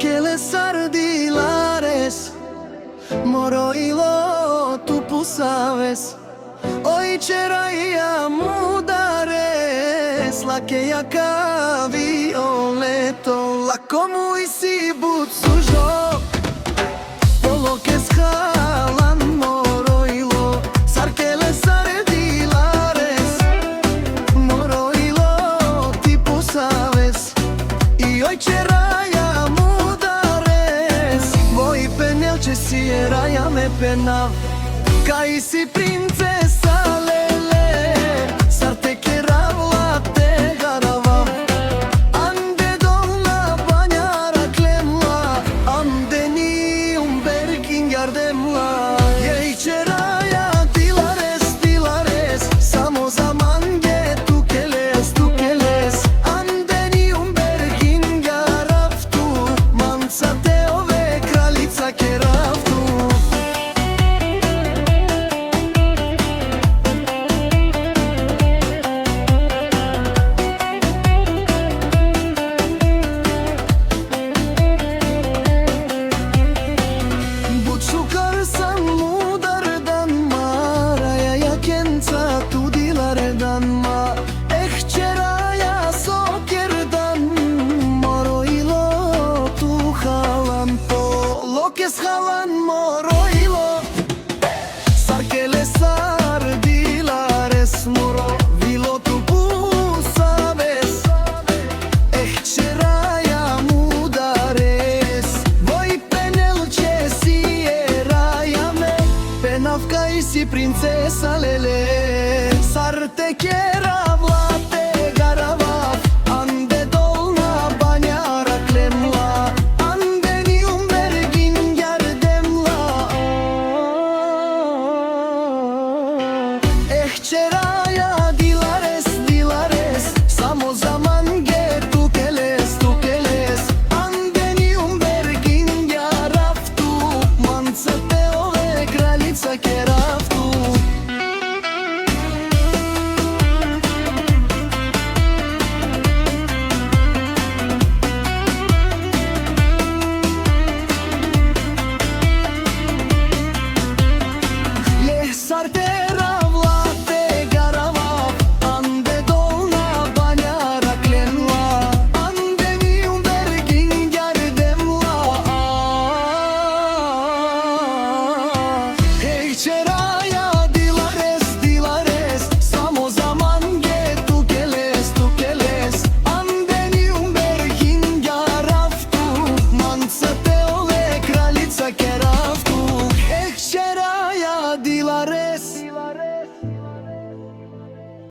Sarkele sardilares, moroilo tu pusabes. Hoy cheraia mudares, la que ya violeto, la como y si butsujo, polo que es jalan moroilo. Sarkele sardilares, moroilo ti pusabes. Y hoy cheraia mudares, voi penel ce si era ya me penav. Kai si princesa lele, sarte keravla te garava. Ande dolna banjara klemla, ande ni berkin gardemla. Jej čeraja dilares, dilares, samo za mange tu keles, tu keles. Ande ni berkin garavtu, manca te ove kraljica keravtu. Que es jalan moroilo, sarkele sardilares, moro vilo tu pusabes. Čeraja mudares, voi penel ce si era ya me, penavka y si princesa lele.